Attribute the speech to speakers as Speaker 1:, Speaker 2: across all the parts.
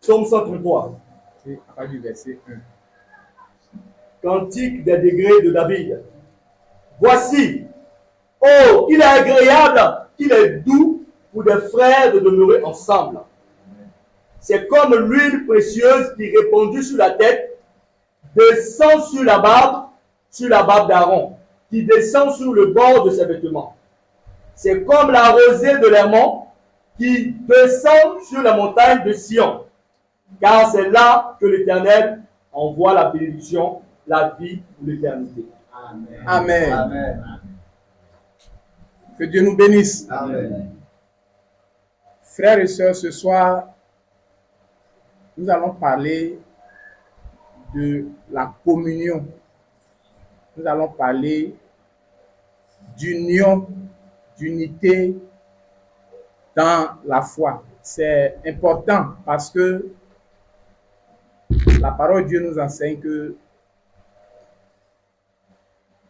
Speaker 1: Psaume 133.
Speaker 2: C'est à partir du verset 1.
Speaker 1: Cantique des degrés de David. Voici, oh, qu'il est agréable, qu'il est doux pour des frères de demeurer ensemble. C'est comme l'huile précieuse qui répandue sur la tête, descend sur la barbe d'Aaron, qui descend sur le bord de ses vêtements. C'est comme la rosée de l'Hermon qui descend sur la montagne de Sion, car c'est là que l'Éternel envoie la bénédiction, la vie pour l'éternité.
Speaker 2: Amen. Amen. Amen. Que Dieu nous bénisse.
Speaker 3: Amen.
Speaker 2: Frères et sœurs, ce soir, nous allons parler de la communion. Nous allons parler d'union, d'unité dans la foi. C'est important parce que la parole de Dieu nous enseigne que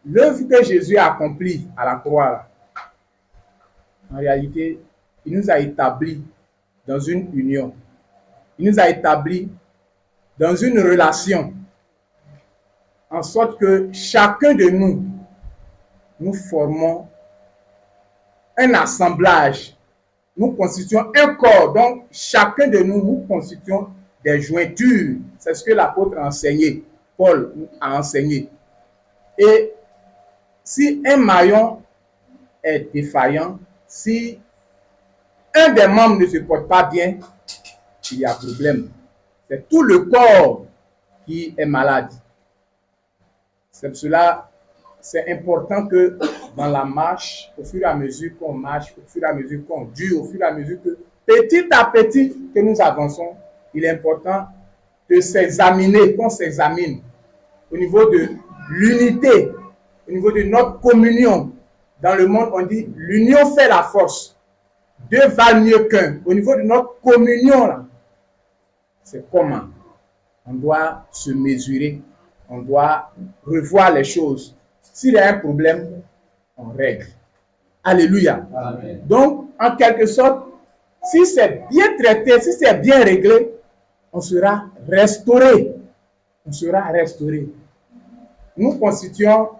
Speaker 2: l'œuvre que Jésus a accomplie à la croix, en réalité, il nous a établis dans une union. Il nous a établis dans une relation, en sorte que chacun de nous, nous formons un assemblage. Nous constituons un corps. Donc, chacun de nous, nous constituons des jointures. C'est ce que l'apôtre a enseigné. Paul a enseigné. Et si un maillon est défaillant, si un des membres ne se porte pas bien, il y a problème. C'est tout le corps qui est malade. C'est pour cela, c'est important que dans la marche, au fur et à mesure qu'on marche, au fur et à mesure qu'on dure, au fur et à mesure que petit à petit que nous avançons, il est important de s'examiner, qu'on s'examine au niveau de l'unité, au niveau de notre communion. Dans le monde, on dit l'union fait la force. Deux valent mieux qu'un. Au niveau de notre communion, là, c'est comment on doit se mesurer, on doit revoir les choses. S'il y a un problème, on règle. Alléluia.
Speaker 3: Amen.
Speaker 2: Donc, en quelque sorte, si c'est bien traité, si c'est bien réglé, on sera restauré. On sera restauré. Nous constituons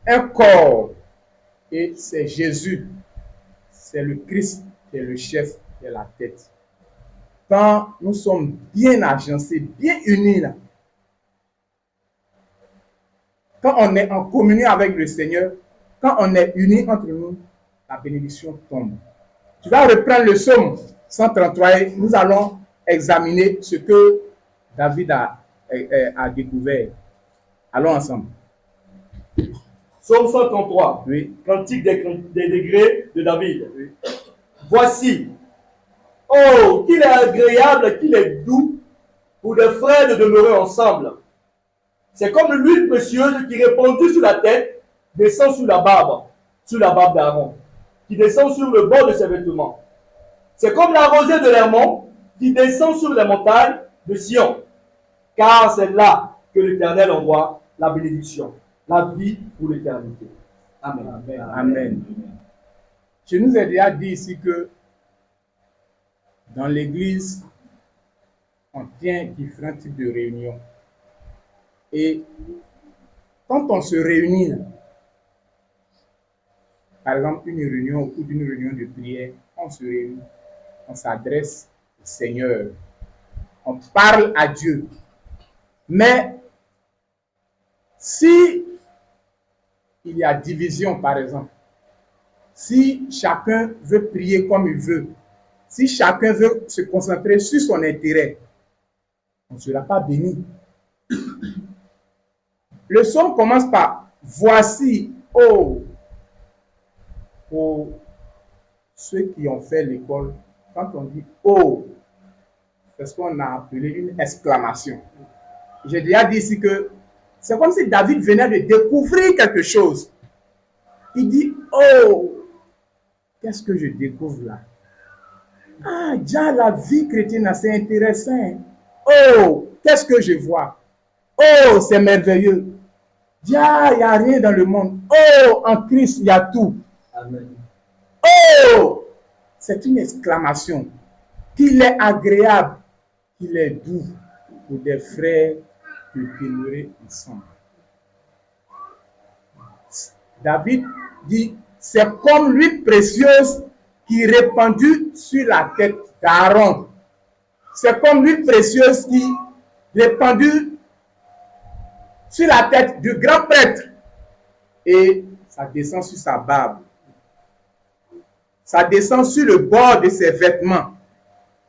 Speaker 2: un corps et c'est Jésus, c'est le Christ qui est le chef de la tête. Quand nous sommes bien agencés, bien unis là, quand on est en communion avec le Seigneur, quand on est unis entre nous, la bénédiction tombe. Tu vas reprendre le psaume 133 et nous allons examiner ce que David a découvert. Allons ensemble.
Speaker 1: Psaume 133,
Speaker 2: Oui.
Speaker 1: Cantique des degrés de David. Oui. Voici, oh, qu'il est agréable, qu'il est doux pour des frères de demeurer ensemble. C'est comme l'huile précieuse qui répandue sur la tête, descend sur la barbe d'Aaron, qui descend sur le bord de ses vêtements. C'est comme la rosée de l'Hermon qui descend sur les montagnes de Sion, car c'est là que l'Éternel envoie la bénédiction, la vie pour l'éternité. Amen.
Speaker 2: Amen. Amen. Je nous ai déjà dit ici que dans l'Église, on tient différents types de réunions. Et quand on se réunit, par exemple une réunion ou d'une réunion de prière, on se réunit, on s'adresse au Seigneur, on parle à Dieu. Mais si il y a division, par exemple, si chacun veut prier comme il veut, si chacun veut se concentrer sur son intérêt, on ne sera pas béni. Le psaume commence par « Voici, oh !» Pour ceux qui ont fait l'école, quand on dit « Oh !» c'est ce qu'on a appelé une exclamation. J'ai déjà dit ici que c'est comme si David venait de découvrir quelque chose. Il dit « Oh !» Qu'est-ce que je découvre là? Ah, déjà la vie chrétienne, c'est intéressant. Oh, qu'est-ce que je vois? Oh, c'est merveilleux. Déjà, il n'y a rien dans le monde. Oh, en Christ, il y a tout.
Speaker 3: Amen.
Speaker 2: Oh, c'est une exclamation. Qu'il est agréable, qu'il est doux pour des frères de demeurer ensemble. David dit, c'est comme l'huile précieuse qui est répandue sur la tête d'Aaron. C'est comme l'huile précieuse qui est répandue sur la tête du grand prêtre. Et ça descend sur sa barbe. Ça descend sur le bord de ses vêtements.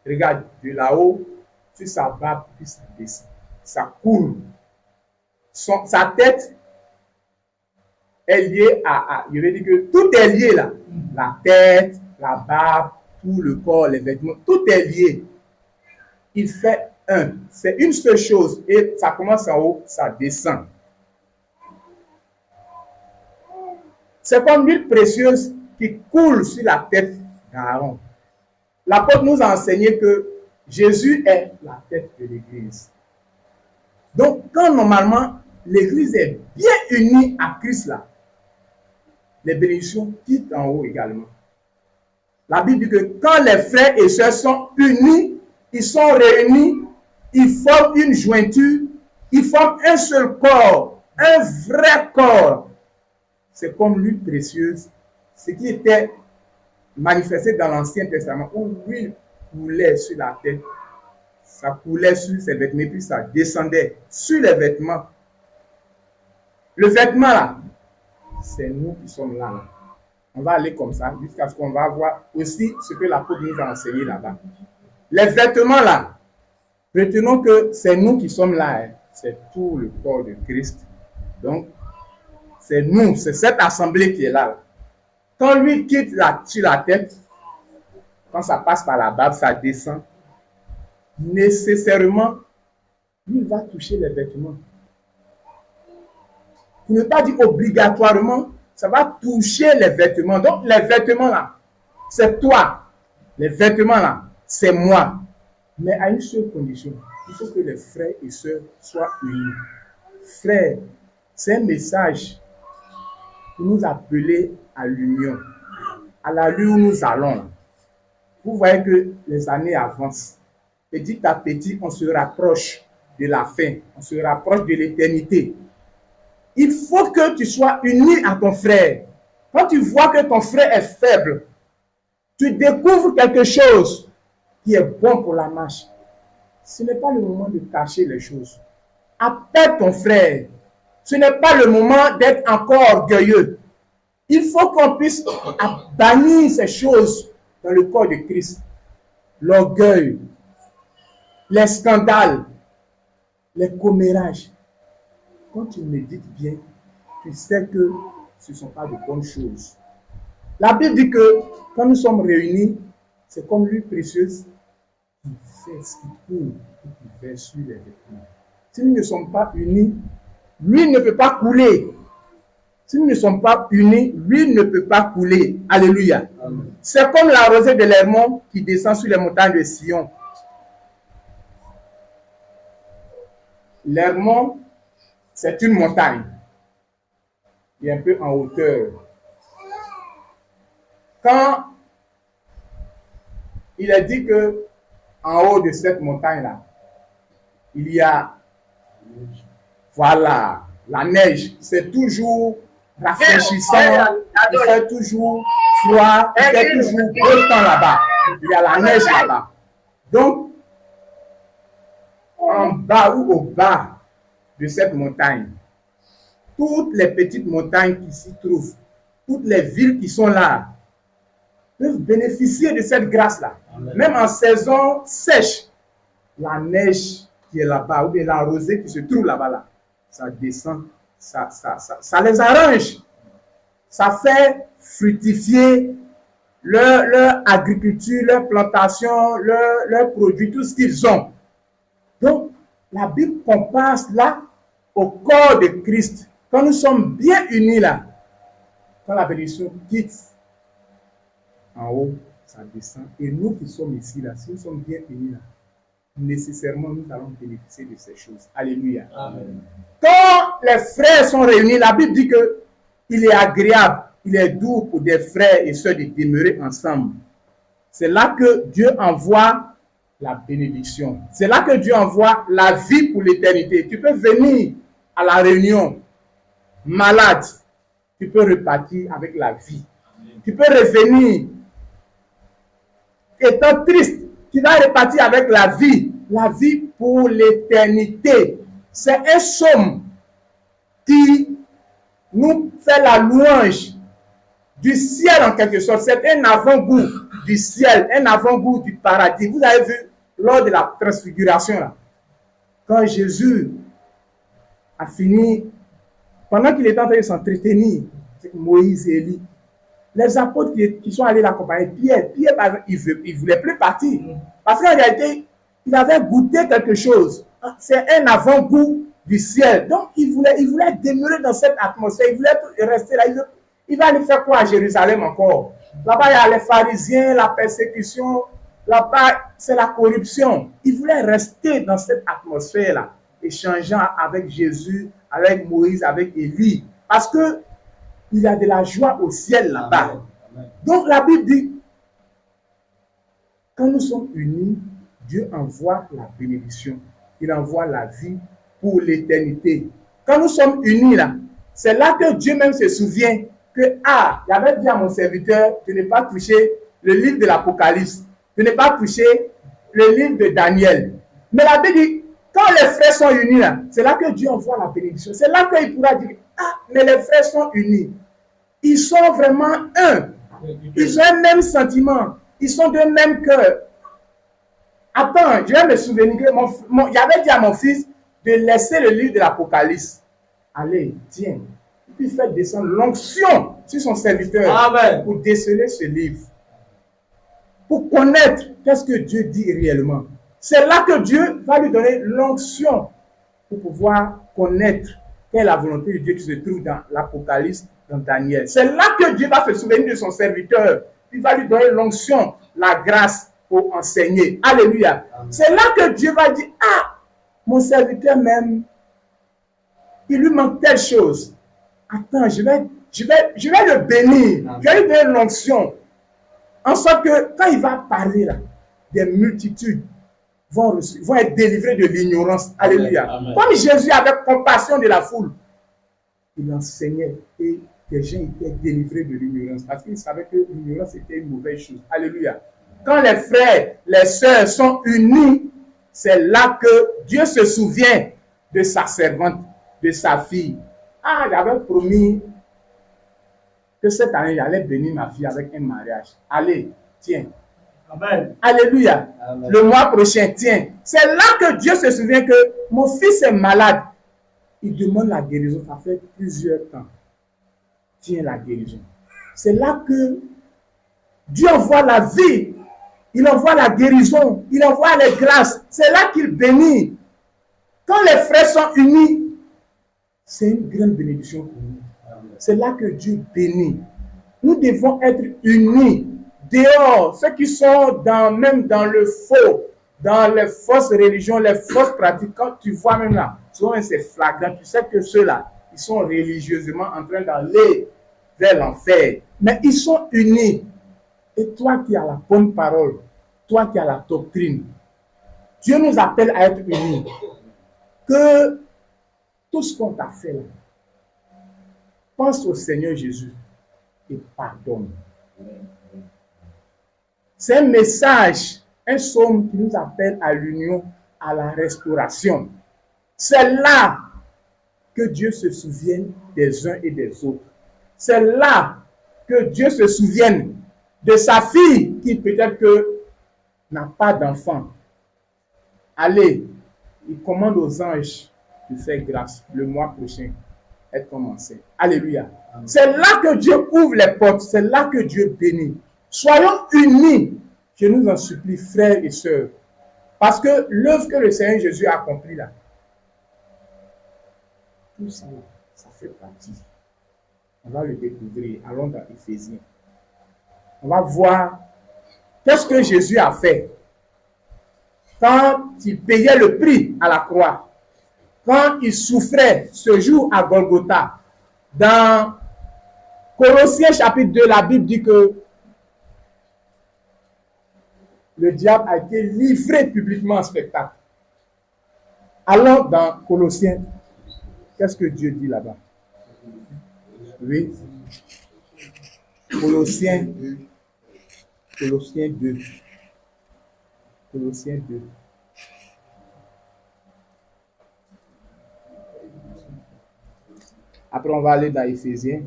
Speaker 2: Regarde, de là-haut, sur sa barbe, puis ça descend. Ça coule. Sa tête est liée je vais dire que tout est lié là. La tête, la barbe, tout le corps, les vêtements, tout est lié. Il fait un. C'est une seule chose. Et ça commence en haut, ça descend. C'est comme l'huile précieuse qui coule sur la tête d'Aaron. L'apôtre nous a enseigné que Jésus est la tête de l'Église. Donc, quand normalement l'Église est bien unie à Christ là, les bénédictions quittent en haut également. La Bible dit que quand les frères et sœurs sont unis, ils sont réunis, ils forment une jointure, ils forment un seul corps, un vrai corps. C'est comme l'huile précieuse, ce qui était manifesté dans l'Ancien Testament, où l'huile coulait sur la tête, ça coulait sur ses vêtements, puis ça descendait sur les vêtements. Le vêtement là, c'est nous qui sommes là. On va aller comme ça, jusqu'à ce qu'on va voir aussi ce que l'apôtre nous a enseigné là-bas. Les vêtements là, retenons que c'est nous qui sommes là, hein. C'est tout le corps de Christ. Donc, c'est nous, c'est cette assemblée qui est là. Quand lui quitte sur la tête, quand ça passe par la barbe, ça descend. Nécessairement, lui va toucher les vêtements. Pour ne pas dire obligatoirement, ça va toucher les vêtements. Donc, les vêtements là, c'est toi. Les vêtements là, c'est moi. Mais à une seule condition, il faut que les frères et sœurs soient unis. Frères, c'est un message pour nous appeler à l'union, à la lutte où nous allons. Vous voyez que les années avancent. Petit à petit, on se rapproche de la fin, on se rapproche de l'éternité. Il faut que tu sois uni à ton frère. Quand tu vois que ton frère est faible, tu découvres quelque chose qui est bon pour la marche. Ce n'est pas le moment de cacher les choses. Appelle ton frère. Ce n'est pas le moment d'être encore orgueilleux. Il faut qu'on puisse bannir ces choses dans le corps de Christ. L'orgueil, les scandales, les commérages. Quand tu médites bien, tu sais que ce ne sont pas de bonnes choses. La Bible dit que quand nous sommes réunis, c'est comme l'huile précieuse qui fait ce qui coule et qui verse sur les vêtements. Si nous ne sommes pas unis, l'huile ne peut pas couler. Si nous ne sommes pas unis, l'huile ne peut pas couler. Alléluia. Amen. C'est comme la rosée de l'Hermon qui descend sur les montagnes de Sion. L'Hermon, c'est une montagne. Il est un peu en hauteur. Quand il est dit que en haut de cette montagne-là, il y a, voilà, la neige. C'est toujours rafraîchissant, il fait toujours froid, il fait toujours beau temps là-bas. Il y a la neige là-bas. Donc, en bas ou au bas de cette montagne, toutes les petites montagnes qui s'y trouvent, toutes les villes qui sont là, peuvent bénéficier de cette grâce-là. Même en saison sèche, la neige qui est là-bas, ou bien la rosée qui se trouve là-bas, là, ça descend, ça les arrange. Ça fait fructifier leur agriculture, leur plantation, leurs produits, tout ce qu'ils ont. Donc, la Bible compare là au corps de Christ. Quand nous sommes bien unis là, quand la bénédiction quitte en haut, ça descend. Et nous qui sommes ici là, si nous sommes bien unis là, nécessairement nous allons bénéficier de ces choses. Alléluia. Amen. Quand les frères sont réunis, la Bible dit que il est agréable, il est doux pour des frères et sœurs de demeurer ensemble. C'est là que Dieu envoie la bénédiction. C'est là que Dieu envoie la vie pour l'éternité. Tu peux venir à la réunion malade, tu peux repartir avec la vie. Tu peux revenir étant triste, tu vas repartir avec la vie pour l'éternité. C'est un psaume qui nous fait la louange du ciel en quelque sorte. C'est un avant-goût du ciel, un avant-goût du paradis. Vous avez vu lors de la transfiguration, là, quand Jésus a fini, pendant qu'il était en train de s'entretenir avec Moïse et Élie, les apôtres qui sont allés l'accompagner, Pierre, par exemple, il ne voulait plus partir. Parce qu'en réalité, il avait goûté quelque chose. C'est un avant-goût du ciel. Donc, il voulait demeurer dans cette atmosphère. Il voulait rester là. Il va aller faire quoi à Jérusalem encore? Là-bas, il y a les pharisiens, la persécution. Là-bas, c'est la corruption. Il voulait rester dans cette atmosphère-là, échangeant avec Jésus, avec Moïse, avec Élie. Parce que il y a de la joie au ciel là-bas. Donc la Bible dit, quand nous sommes unis, Dieu envoie la bénédiction. Il envoie la vie pour l'éternité. Quand nous sommes unis là, c'est là que Dieu même se souvient que, j'avais dit à mon serviteur, je n'ai pas touché le livre de l'Apocalypse. Je n'ai pas touché le livre de Daniel. Mais la Bible dit, quand les frères sont unis là, c'est là que Dieu envoie la bénédiction. C'est là qu'il pourra dire, mais les frères sont unis. Ils sont vraiment un. Ils ont un même sentiment. Ils sont d'un même cœur. Attends, je vais me souvenir que j'avais dit à mon fils de laisser le livre de l'Apocalypse. Allez, tiens. Puis faire descendre l'onction sur son serviteur.
Speaker 1: Amen.
Speaker 2: Pour déceler ce livre. Pour connaître qu'est-ce que Dieu dit réellement. C'est là que Dieu va lui donner l'onction pour pouvoir connaître quelle est la volonté de Dieu qui se trouve dans l'Apocalypse, dans Daniel. C'est là que Dieu va se souvenir de son serviteur. Il va lui donner l'onction, la grâce pour enseigner. Alléluia. C'est là que Dieu va dire, mon serviteur même, il lui manque telle chose. Attends, je vais le bénir. Je vais lui donner l'onction. En sorte que quand il va parler là, des multitudes vont être délivrés de l'ignorance. Alléluia. Amen. Comme Jésus avait compassion de la foule, il enseignait et les gens étaient délivrés de l'ignorance parce qu'ils savaient que l'ignorance était une mauvaise chose. Alléluia. Quand les frères, les sœurs sont unis, c'est là que Dieu se souvient de sa servante, de sa fille. J'avais promis que cette année, j'allais bénir ma fille avec un mariage. Allez, tiens.
Speaker 1: Amen.
Speaker 2: Alléluia. Amen. Le mois prochain, tiens. C'est là que Dieu se souvient que mon fils est malade. Il demande la guérison. Ça fait plusieurs temps. Tiens la guérison. C'est là que Dieu envoie la vie. Il envoie la guérison. Il envoie les grâces. C'est là qu'il bénit. Quand les frères sont unis, c'est une grande bénédiction pour nous. C'est là que Dieu bénit. Nous devons être unis. Dehors, ceux qui sont même dans le faux, dans les fausses religions, les fausses pratiques, quand tu vois même là, souvent c'est flagrant, tu sais que ceux-là, ils sont religieusement en train d'aller vers l'enfer. Mais ils sont unis. Et toi qui as la bonne parole, toi qui as la doctrine, Dieu nous appelle à être unis. Que tout ce qu'on t'a fait là, pense au Seigneur Jésus et pardonne. C'est un message, un psaume qui nous appelle à l'union, à la restauration. C'est là que Dieu se souvienne des uns et des autres. C'est là que Dieu se souvienne de sa fille qui peut-être que n'a pas d'enfant. Allez, il commande aux anges de faire grâce le mois prochain. Être commencé. Alléluia. Amen. C'est là que Dieu ouvre les portes. C'est là que Dieu bénit. Soyons unis. Je nous en supplie, frères et sœurs. Parce que l'œuvre que le Seigneur Jésus a accomplie là, tout ça, ça fait partie. On va le découvrir. Allons dans Éphésiens. On va voir qu'est-ce que Jésus a fait quand il payait le prix à la croix. Quand il souffrait ce jour à Golgotha, dans Colossiens chapitre 2, la Bible dit que le diable a été livré publiquement en spectacle. Allons dans Colossiens. Qu'est-ce que Dieu dit là-bas? Oui. Colossiens 2. Colossiens 2. Colossiens 2. Après, on va aller dans Éphésiens.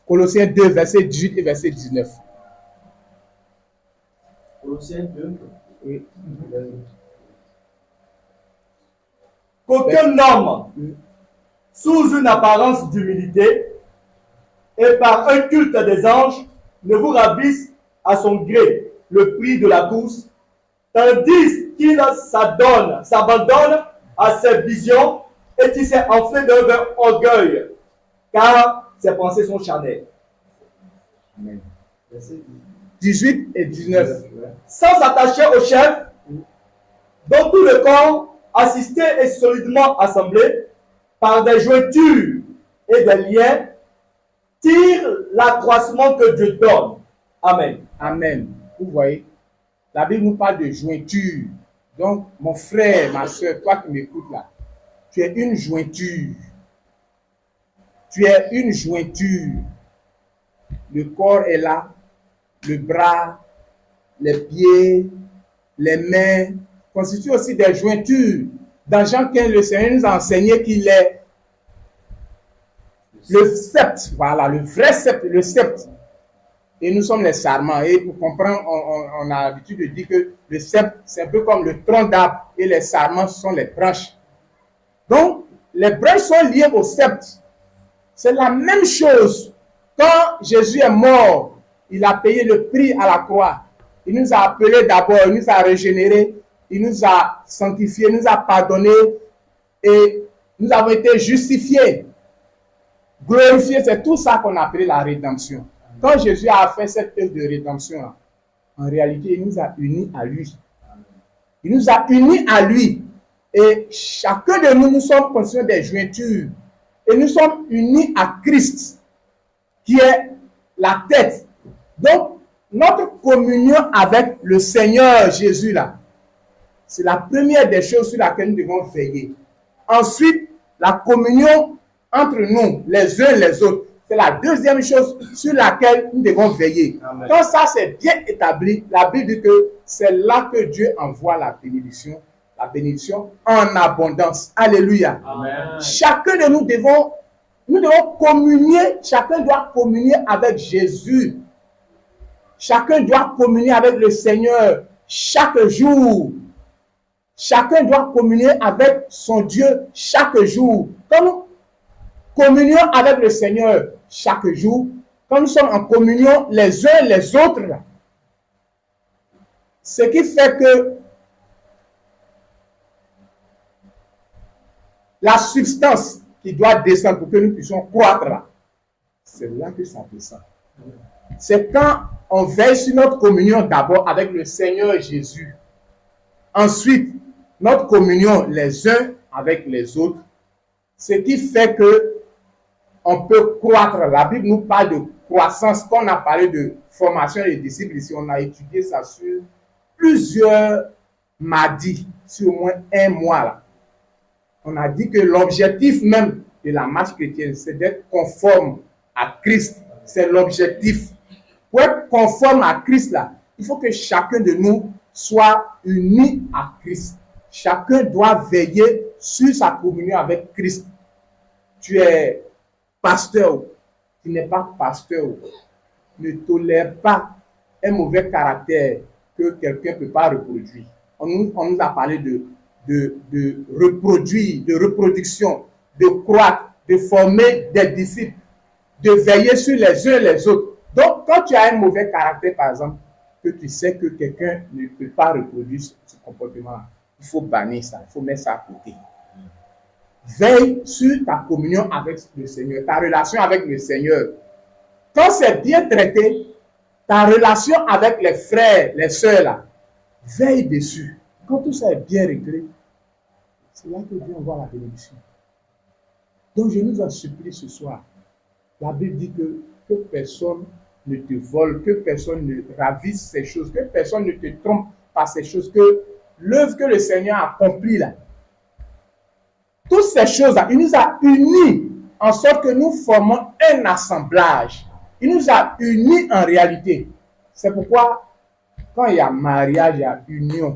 Speaker 2: Colossiens 2, verset 18 et verset 19.
Speaker 1: Colossiens 2.
Speaker 2: Oui.
Speaker 1: Qu'aucun homme, sous une apparence d'humilité et par un culte des anges, ne vous ravisse à son gré le prix de la course, tandis qu'il s'abandonne à ses visions et qui s'est enflé d'un vain orgueil, car ses pensées sont charnelles.
Speaker 2: Amen. 18 et 19.
Speaker 1: Sans s'attacher au chef, dont tout le corps, assisté et solidement assemblé, par des jointures et des liens, tire l'accroissement que Dieu donne. Amen.
Speaker 2: Amen. Vous voyez, la Bible nous parle de jointure. Donc, mon frère, ma soeur, toi qui m'écoutes là, tu es une jointure. Tu es une jointure. Le corps est là, le bras, les pieds, les mains constituent aussi des jointures. Dans Jean 15, le Seigneur nous a enseigné qu'il est le sceptre, voilà, le vrai sceptre, le sceptre. Et nous sommes les sarments. Et pour comprendre, on a l'habitude de dire que le sceptre, c'est un peu comme le tronc d'arbre et les sarments sont les branches. Donc, les branches sont liées au sceptre. C'est la même chose. Quand Jésus est mort, il a payé le prix à la croix. Il nous a appelés d'abord, il nous a régénérés, il nous a sanctifiés, il nous a pardonnés et nous avons été justifiés, glorifiés. C'est tout ça qu'on a appelé la rédemption. Quand Jésus a fait cette œuvre de rédemption, en réalité, il nous a unis à lui. Il nous a unis à lui. Et chacun de nous, nous sommes conscients des jointures. Et nous sommes unis à Christ, qui est la tête. Donc, notre communion avec le Seigneur Jésus, là, c'est la première des choses sur laquelle nous devons veiller. Ensuite, la communion entre nous, les uns et les autres, c'est la deuxième chose sur laquelle nous devons veiller. Amen. Quand ça c'est bien établi, la Bible dit que c'est là que Dieu envoie la bénédiction en abondance. Alléluia. Amen. Chacun de nous devons communier, chacun doit communier avec Jésus. Chacun doit communier avec le Seigneur chaque jour. Chacun doit communier avec son Dieu chaque jour. Quand nous communions avec le Seigneur chaque jour, quand nous sommes en communion les uns les autres, ce qui fait que la substance qui doit descendre pour que nous puissions croître là, c'est là que ça descend. C'est quand on veille sur notre communion d'abord avec le Seigneur Jésus. Ensuite, notre communion les uns avec les autres, ce qui fait que on peut croître. La Bible nous parle de croissance. Quand on a parlé de formation des disciples ici, on a étudié ça sur plusieurs mardis, sur au moins un mois là. On a dit que l'objectif même de la marche chrétienne, c'est d'être conforme à Christ. C'est l'objectif. Pour être conforme à Christ là, il faut que chacun de nous soit uni à Christ. Chacun doit veiller sur sa communion avec Christ. Tu es pasteur, tu n'es pas pasteur, ne tolère pas un mauvais caractère que quelqu'un ne peut pas reproduire. On nous a parlé de reproduire, de reproduction, de croître, de former des disciples, de veiller sur les uns et les autres. Donc, quand tu as un mauvais caractère, par exemple, que tu sais que quelqu'un ne peut pas reproduire ce comportement-là, il faut bannir ça, il faut mettre ça à côté. Veille sur ta communion avec le Seigneur, ta relation avec le Seigneur. Quand c'est bien traité, ta relation avec les frères, les sœurs, là, veille dessus. Quand tout ça est bien réglé, c'est là que Dieu envoie la bénédiction. Donc je nous en supplie ce soir. La Bible dit que personne ne te vole, que personne ne ravisse ces choses, que personne ne te trompe par ces choses, que l'œuvre que le Seigneur a accomplie là, toutes ces choses-là, il nous a unis en sorte que nous formons un assemblage. Il nous a unis en réalité. C'est pourquoi, quand il y a mariage, il y a union.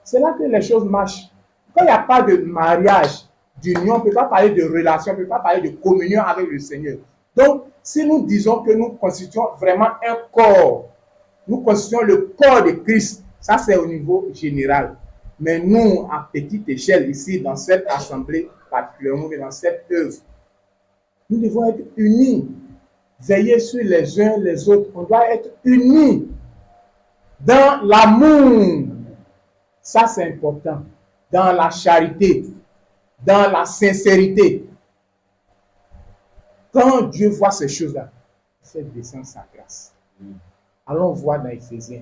Speaker 2: C'est là que les choses marchent. Quand il n'y a pas de mariage, d'union, on ne peut pas parler de relation, on ne peut pas parler de communion avec le Seigneur. Donc, si nous disons que nous constituons vraiment un corps, nous constituons le corps de Christ, ça c'est au niveau général. Mais nous, à petite échelle, ici, dans cette assemblée, particulièrement dans cette œuvre, nous devons être unis, veiller sur les uns les autres. On doit être unis dans l'amour. Ça, c'est important. Dans la charité, dans la sincérité. Quand Dieu voit ces choses-là, il fait descendre sa grâce. Allons voir dans Éphésiens.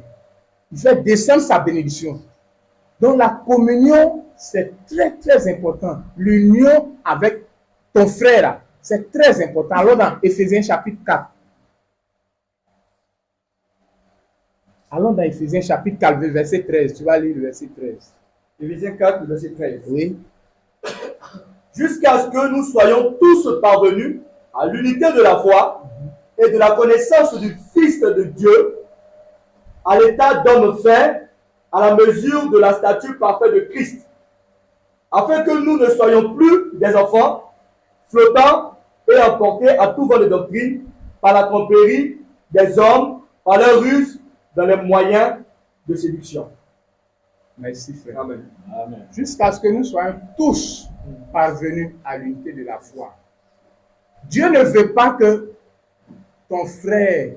Speaker 2: Il fait descendre sa bénédiction. Donc la communion, c'est très très important. L'union avec ton frère, c'est très important. Alors dans Éphésiens chapitre 4. Allons dans Éphésiens chapitre 4, verset 13. Tu vas lire le verset 13.
Speaker 1: Éphésiens 4, verset 13.
Speaker 2: Oui.
Speaker 1: Jusqu'à ce que nous soyons tous parvenus à l'unité de la foi et de la connaissance du Fils de Dieu, à l'état d'homme fait, à la mesure de la stature parfaite de Christ, afin que nous ne soyons plus des enfants flottants et emportés à tout vent de doctrine par la tromperie des hommes, par leur ruse dans les moyens de séduction.
Speaker 2: Merci frère.
Speaker 1: Amen.
Speaker 2: Amen. Jusqu'à ce que nous soyons tous parvenus à l'unité de la foi. Dieu ne veut pas que ton frère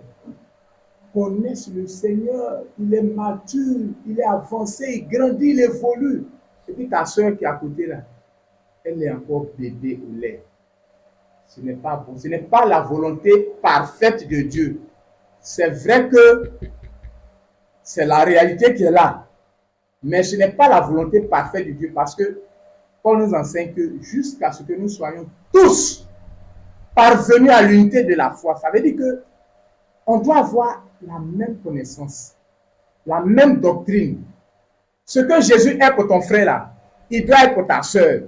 Speaker 2: connaisse le Seigneur, il est mature, il est avancé, il grandit, il évolue. Et puis ta soeur qui est à côté là, elle est encore bébé au lait. Ce n'est pas bon. Ce n'est pas la volonté parfaite de Dieu. C'est vrai que c'est la réalité qui est là. Mais ce n'est pas la volonté parfaite de Dieu parce que Paul nous enseigne que jusqu'à ce que nous soyons tous parvenus à l'unité de la foi, ça veut dire que on doit avoir la même connaissance, la même doctrine. Ce que Jésus est pour ton frère là, il doit être pour ta soeur.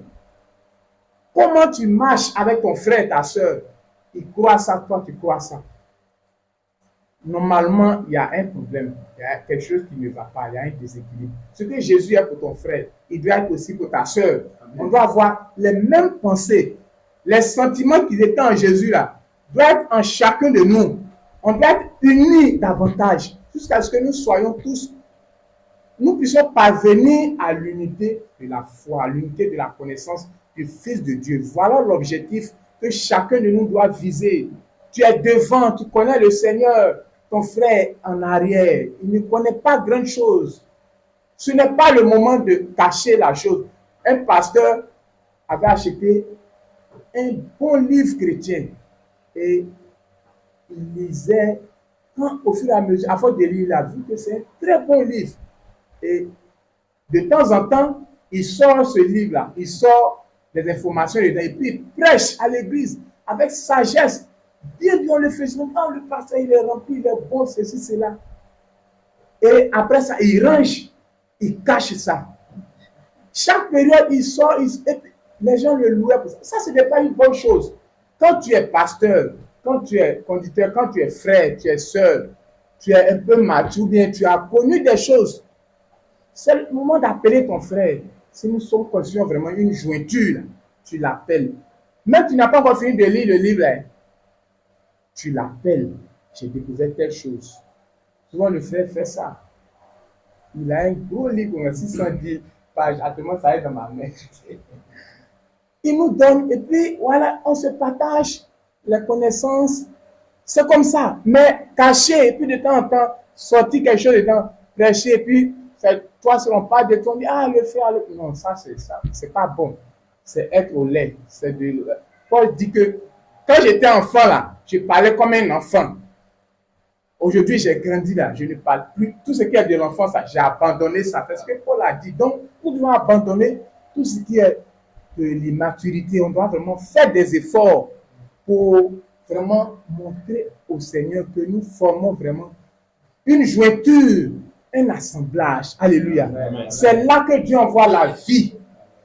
Speaker 2: Comment tu marches avec ton frère et ta soeur? Il croit ça, toi tu crois ça. Normalement, il y a un problème, il y a quelque chose qui ne va pas, il y a un déséquilibre. Ce que Jésus est pour ton frère, il doit être aussi pour ta soeur. On doit avoir les mêmes pensées. Les sentiments qui étaient en Jésus là, doivent être en chacun de nous. On doit être unis davantage jusqu'à ce que nous soyons tous, nous puissions parvenir à l'unité de la foi, à l'unité de la connaissance du Fils de Dieu. Voilà l'objectif que chacun de nous doit viser. Tu es devant, tu connais le Seigneur, ton frère en arrière, il ne connaît pas grand chose. Ce n'est pas le moment de cacher la chose. Un pasteur avait acheté un bon livre chrétien et il lisait, quand au fur et à mesure, à force de lire, il a vu que c'est un très bon livre. Et de temps en temps, il sort ce livre-là, il sort des informations dedans, et puis il prêche à l'église avec sagesse. Bien, on le fait souvent, le pasteur, il est rempli, il est bon, ceci, cela. Et après ça, il range, il cache ça. Chaque période, il sort, les gens le louent pour ça. Ça, ce n'est pas une bonne chose. Quand tu es pasteur, quand tu es conducteur, quand tu es frère, tu es sœur, tu es un peu mature, bien, tu as connu des choses. C'est le moment d'appeler ton frère. Si nous sommes constitués vraiment une jointure, tu l'appelles. Même tu n'as pas encore fini de lire le livre, tu l'appelles. J'ai découvert telle chose. Souvent, le frère fait ça. Il a un gros livre, 610 pages. Actuellement, ça est dans ma main. Il nous donne, et puis voilà, on se partage les connaissances. C'est comme ça. Mais caché, et puis de temps en temps, sortir quelque chose dedans, prêcher, et puis toi, si on parle de toi, on dit, ah, le frère, non, ça, c'est pas bon. C'est être au lait. Paul dit que quand j'étais enfant, là, je parlais comme un enfant. Aujourd'hui, j'ai grandi là, je ne parle plus. Tout ce qui est de l'enfance, j'ai abandonné ça. C'est ce que Paul a dit. Donc, nous devons abandonner tout ce qui est de l'immaturité. On doit vraiment faire des efforts pour vraiment montrer au Seigneur que nous formons vraiment une jointure, un assemblage. Alléluia. C'est là que Dieu envoie la vie.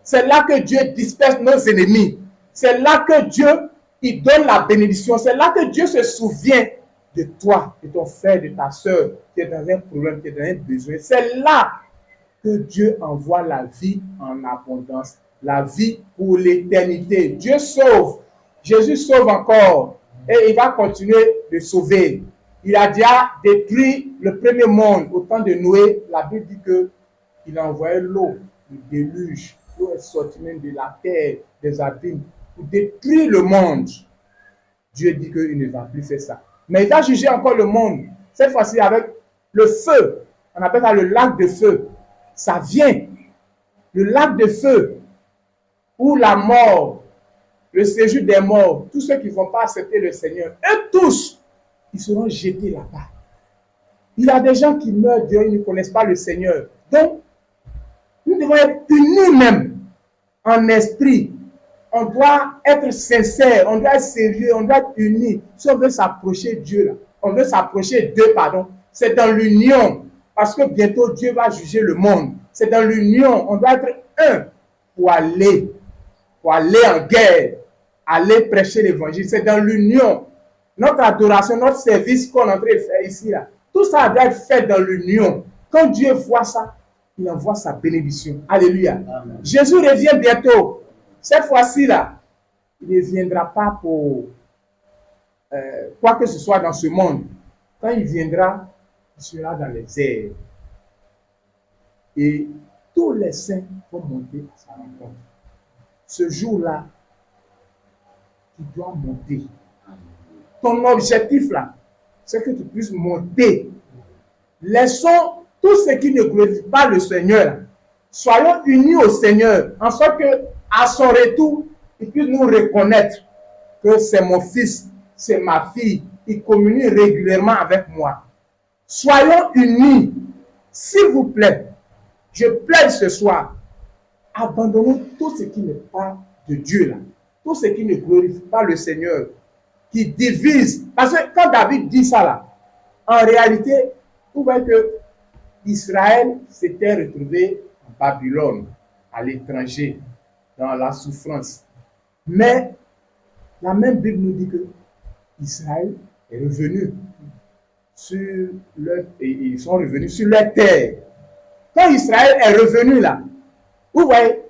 Speaker 2: C'est là que Dieu disperse nos ennemis. C'est là que Dieu il donne la bénédiction. C'est là que Dieu se souvient de toi, de ton frère, de ta soeur, qui est dans un problème, qui est dans un besoin. C'est là que Dieu envoie la vie en abondance, la vie pour l'éternité. Dieu sauve. Jésus sauve encore et il va continuer de sauver. Il a déjà détruit le premier monde au temps de Noé. La Bible dit qu'il a envoyé l'eau, le déluge. L'eau est sortie même de la terre, des abîmes, pour détruire le monde. Dieu dit qu'il ne va plus faire ça. Mais il va juger encore le monde. Cette fois-ci avec le feu. On appelle ça le lac de feu. Ça vient. Le lac de feu où la mort, le séjour des morts, tous ceux qui ne vont pas accepter le Seigneur, eux tous, ils seront jetés là-bas. Il y a des gens qui meurent, Dieu, ils ne connaissent pas le Seigneur. Donc, nous devons être unis même en esprit. On doit être sincère, on doit être sérieux, on doit être unis. Si on veut s'approcher de Dieu, là, on veut s'approcher d'eux, pardon, c'est dans l'union. Parce que bientôt Dieu va juger le monde. C'est dans l'union. On doit être un pour aller en guerre, aller prêcher l'évangile. C'est dans l'union. Notre adoration, notre service qu'on est en train de faire ici, là, tout ça doit être fait dans l'union. Quand Dieu voit ça, il envoie sa bénédiction. Alléluia. Amen. Jésus revient bientôt. Cette fois-ci, là, il ne viendra pas pour quoi que ce soit dans ce monde. Quand il viendra, il sera dans les airs. Et tous les saints vont monter à sa rencontre. Ce jour-là, tu dois monter. Ton objectif, là, c'est que tu puisses monter. Laissons tout ce qui ne glorifie pas le Seigneur. Soyons unis au Seigneur, en sorte que, à son retour, il puisse nous reconnaître que c'est mon fils, c'est ma fille. Il communie régulièrement avec moi. Soyons unis. S'il vous plaît, je plaide ce soir, abandonnons tout ce qui n'est pas de Dieu là, tout ce qui ne glorifie pas le Seigneur, qui divise. Parce que quand David dit ça là, en réalité, vous voyez que Israël s'était retrouvé en Babylone, à l'étranger, dans la souffrance. Mais la même Bible nous dit que Israël est revenu sur leur, et ils sont revenus sur leur terre. Quand Israël est revenu là, vous voyez,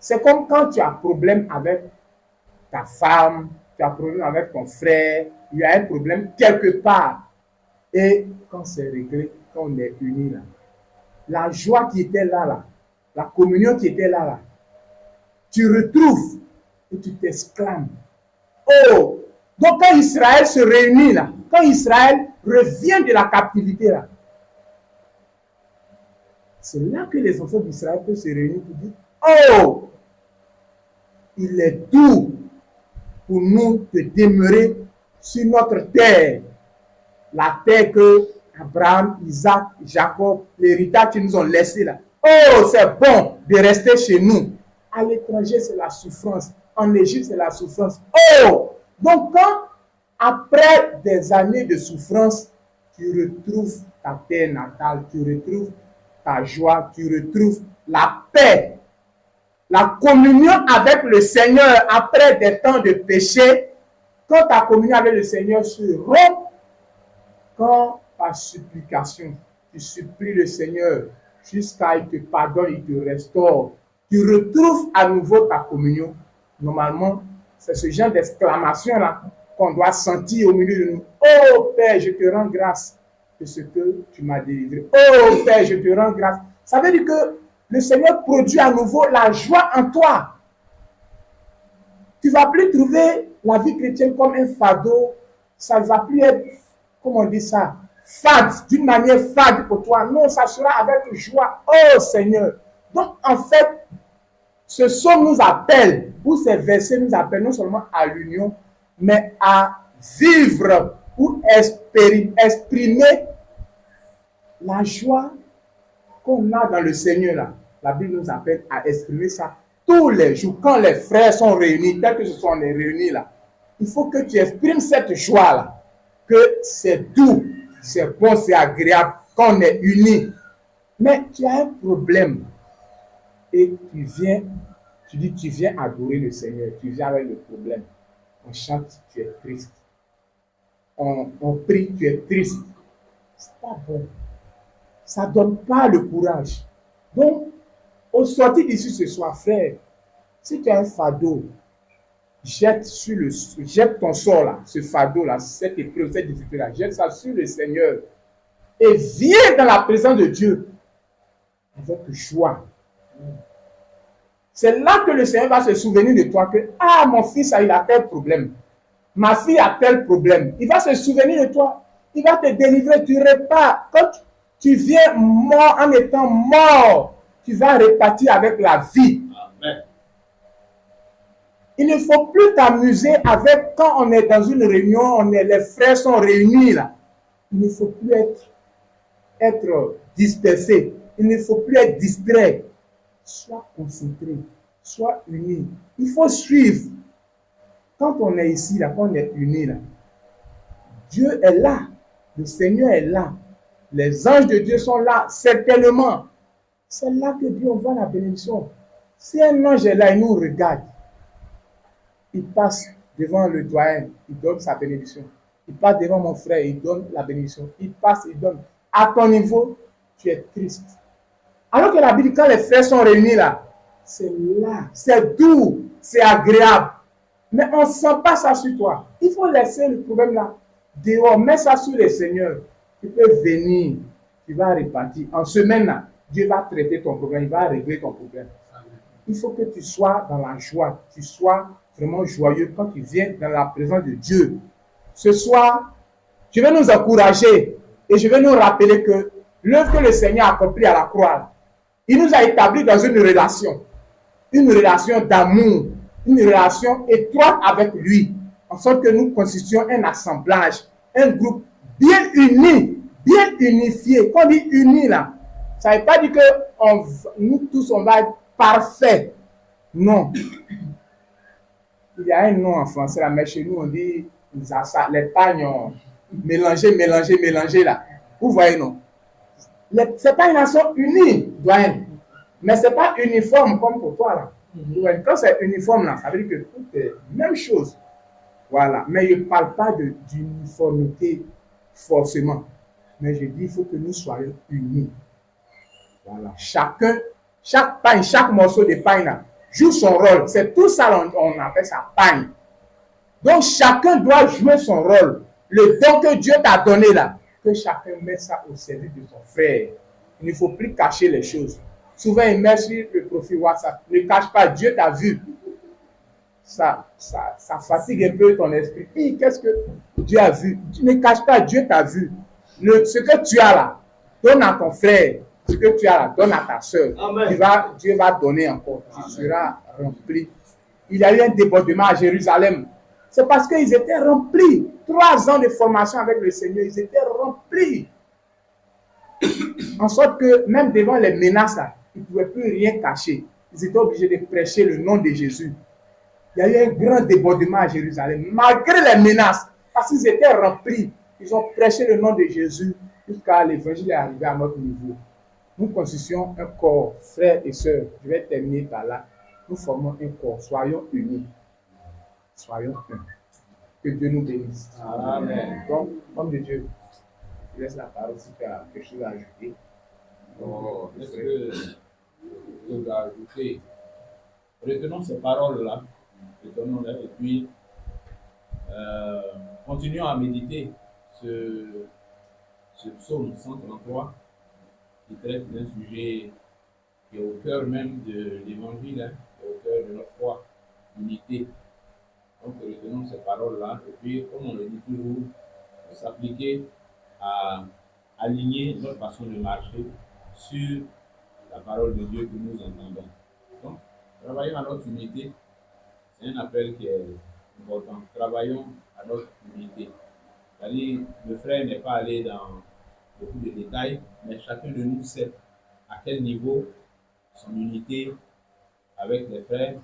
Speaker 2: c'est comme quand tu as problème avec ta femme, tu as problème avec ton frère, il y a un problème quelque part. Et quand c'est réglé, quand on est unis là, la joie qui était là, la communion qui était là, tu retrouves et tu t'exclames. Oh! Donc quand Israël se réunit là, quand Israël revient de la captivité là, c'est là que les enfants d'Israël peuvent se réunir pour dire, oh! Il est doux pour nous de demeurer sur notre terre, la terre que Abraham, Isaac, Jacob, l'héritage qu'ils nous ont laissé là. Oh, c'est bon de rester chez nous. À l'étranger, c'est la souffrance. En Égypte, c'est la souffrance. Oh! Donc, quand, après des années de souffrance, tu retrouves ta terre natale, tu retrouves ta joie, tu retrouves la paix, la communion avec le Seigneur après des temps de péché. Quand ta communion avec le Seigneur se rompt, quand par supplication, tu supplies le Seigneur jusqu'à il te pardonne, il te restaure, tu retrouves à nouveau ta communion. Normalement, c'est ce genre d'exclamation-là qu'on doit sentir au milieu de nous. Oh Père, je te rends grâce de ce que tu m'as délivré. Oh Père, je te rends grâce. Ça veut dire que le Seigneur produit à nouveau la joie en toi. Tu ne vas plus trouver la vie chrétienne comme un fardeau. Ça ne va plus être, comment on dit ça, fade, d'une manière fade pour toi. Non, ça sera avec joie. Oh Seigneur. Donc en fait, ce psaume nous appelle, ou ces versets nous appellent non seulement à l'union, mais à vivre ou exprimer la joie qu'on a dans le Seigneur là. La Bible nous appelle à exprimer ça tous les jours. Quand les frères sont réunis, tel que ce soit on est réunis là, il faut que tu exprimes cette joie-là, que c'est doux, c'est bon, c'est agréable, qu'on est unis. Mais tu as un problème et tu dis, tu viens adorer le Seigneur, tu viens avec le problème. On chante, tu es triste. On prie, tu es triste. C'est pas bon. Ça ne donne pas le courage. Donc, au sortir d'ici ce soir, frère, si tu as un fardeau, jette ton sort là, ce fardeau là, cette épreuve, cette difficulté là, jette ça sur le Seigneur et viens dans la présence de Dieu avec joie. C'est là que le Seigneur va se souvenir de toi que, ah, mon fils, il a tel problème. Ma fille a tel problème. Il va se souvenir de toi. Il va te délivrer du repas. Quand tu viens mort en étant mort, tu vas repartir avec la vie.
Speaker 1: Amen.
Speaker 2: Il ne faut plus t'amuser avec quand on est dans une réunion, les frères sont réunis là. Il ne faut plus être dispersé. Il ne faut plus être distrait. Sois concentré, sois uni. Il faut suivre. Quand on est ici, là, quand on est unis, là, Dieu est là. Le Seigneur est là. Les anges de Dieu sont là, certainement. C'est là que Dieu envoie la bénédiction. Si un ange est là, il nous regarde. Il passe devant le doyen, il donne sa bénédiction. Il passe devant mon frère, il donne la bénédiction. Il passe, il donne. À ton niveau, tu es triste. Alors que la Bible, quand les frères sont réunis là, c'est doux, c'est agréable. Mais on ne sent pas ça sur toi. Il faut laisser le problème là dehors, mets ça sur le Seigneur. Tu peux venir, tu vas repartir. En semaine là, Dieu va traiter ton problème, il va régler ton problème. Il faut que tu sois dans la joie, tu sois vraiment joyeux quand tu viens dans la présence de Dieu. Ce soir, je vais nous encourager et je vais nous rappeler que l'œuvre que le Seigneur a accomplie à la croix, il nous a établis dans une relation d'amour, une relation étroite avec lui, en sorte que nous constituons un assemblage, un groupe bien uni, bien unifié. Quand on dit uni là, ça ne veut pas dire que nous tous on va être parfaits. Non. Il y a un nom en français là, mais chez nous on dit les pagnes mélangés là. Vous voyez non? Ce n'est pas une nation unie, doyen. Mais ce n'est pas uniforme comme pour toi là. Quand c'est uniforme là, ça veut dire que tout est la même chose. Voilà. Mais je ne parle pas d'uniformité forcément. Mais je dis il faut que nous soyons unis. Voilà. Chaque pagne, chaque morceau de pagne là, joue son rôle. C'est tout ça on appelle ça pagne. Donc chacun doit jouer son rôle. Le don que Dieu t'a donné là, que chacun met ça au service de son frère. Il ne faut plus cacher les choses. Souvent, il met sur le profil WhatsApp. Ne cache pas, Dieu t'a vu. Ça fatigue un peu ton esprit. Et qu'est-ce que Dieu a vu? Ne cache pas, Dieu t'a vu. Ce que tu as là, donne à ton frère. Ce que tu as là, donne à ta soeur. Dieu va donner encore. Tu seras rempli. Il y a eu un débordement à Jérusalem. C'est parce qu'ils étaient remplis. 3 ans de formation avec le Seigneur, ils étaient remplis. En sorte que même devant les menaces, ils ne pouvaient plus rien cacher. Ils étaient obligés de prêcher le nom de Jésus. Il y a eu un grand débordement à Jérusalem, malgré les menaces, parce qu'ils étaient remplis. Ils ont prêché le nom de Jésus jusqu'à l'évangile est arrivé à notre niveau. Nous constituons un corps, frères et sœurs. Je vais terminer par là. Nous formons un corps. Soyons unis. Soyons un. Que Dieu nous bénisse. Amen. Donc, homme de Dieu, je laisse la parole si tu as quelque chose à ajouter.
Speaker 3: Est-ce que je dois ajouter? Retenons ces paroles-là, retenons-les, et puis continuons à méditer ce psaume 133 qui traite d'un sujet qui est au cœur même de l'évangile, qui est au cœur de notre foi, l'unité. Donc retenons ces paroles-là, et puis, comme on le dit toujours, s'appliquer à aligner notre façon de marcher sur la parole de Dieu que nous entendons. Donc, travaillons à notre unité. C'est un appel qui est important. Travaillons à notre unité. C'est-à-dire, le frère n'est pas allé dans beaucoup de détails, mais chacun de nous sait à quel niveau son unité avec les frères,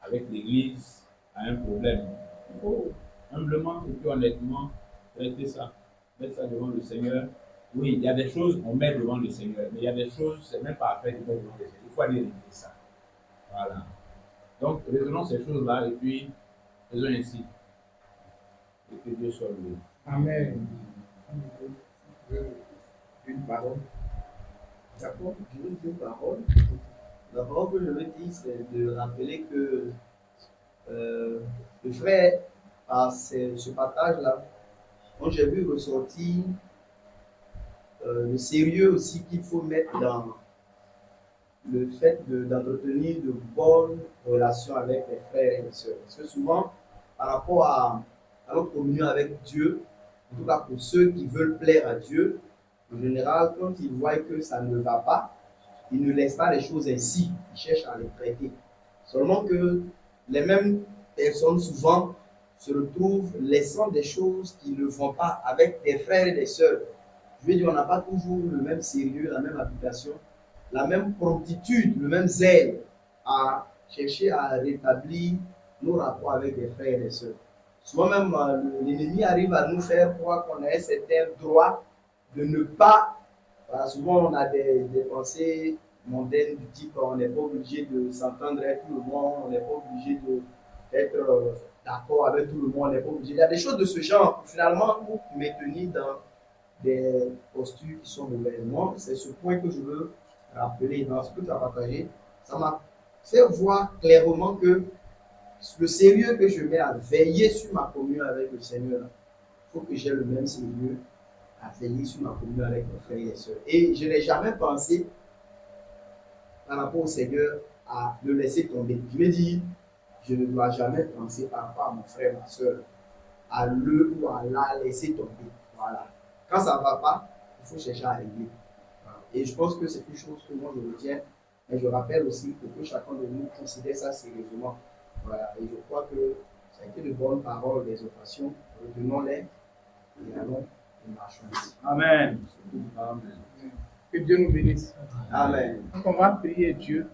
Speaker 3: avec l'Église, a un problème. Il faut humblement et puis honnêtement traiter ça, mettre ça devant le Seigneur. Oui, il y a des choses qu'on met devant le Seigneur, mais il y a des choses, c'est même pas à faire de mettre devant le Seigneur. Il faut aller régler ça. Voilà. Donc, résolvons ces choses-là et puis faisons ainsi. Et que Dieu soit loué.
Speaker 2: Amen. Une parole.
Speaker 4: D'accord, je veux dire une parole. La parole que je veux dire, c'est de rappeler que le frère, par ce partage-là, dont j'ai vu ressortir le sérieux aussi qu'il faut mettre dans le fait d'entretenir de bonnes relations avec les frères et les sœurs. Parce que souvent, par rapport à notre communion avec Dieu, en tout cas pour ceux qui veulent plaire à Dieu, en général, quand ils voient que ça ne va pas, ils ne laissent pas les choses ainsi, ils cherchent à les traiter. Seulement que les mêmes personnes souvent se retrouvent laissant des choses qui ne vont pas avec des frères et des sœurs. Je veux dire, on n'a pas toujours le même sérieux, la même application, la même promptitude, le même zèle à chercher à rétablir nos rapports avec des frères et des sœurs. Souvent même, l'ennemi arrive à nous faire croire qu'on a un certain droit de ne pas. Voilà, souvent, on a des pensées mondaines du type on n'est pas obligé de s'entendre avec tout le monde, on n'est pas obligé d'être d'accord avec tout le monde, on n'est pas obligé. Il y a des choses de ce genre, finalement, pour maintenir dans des postures qui sont mauvaises. Moi, c'est ce point que je veux rappeler dans ce que tu as partagé. Ça m'a fait voir clairement que le sérieux que je mets à veiller sur ma communion avec le Seigneur, il faut que j'ai le même sérieux à veiller sur ma communion avec mes frères et sœurs. Et je n'ai jamais pensé, par rapport au Seigneur, à le laisser tomber. Je veux dire, je ne dois jamais penser par rapport à mon frère, ma soeur, à le ou à la laisser tomber. Voilà. Quand ça ne va pas, il faut chercher à régler. Et je pense que c'est une chose que moi je retiens. Mais je rappelle aussi que chacun de nous considère ça sérieusement. Voilà. Et je crois que ça a été de bonnes paroles, des occasions. Retenons-les et allons et marchons ici.
Speaker 1: Amen.
Speaker 3: Amen.
Speaker 2: Que Dieu nous bénisse.
Speaker 4: Amen.
Speaker 2: Donc on va prier Dieu.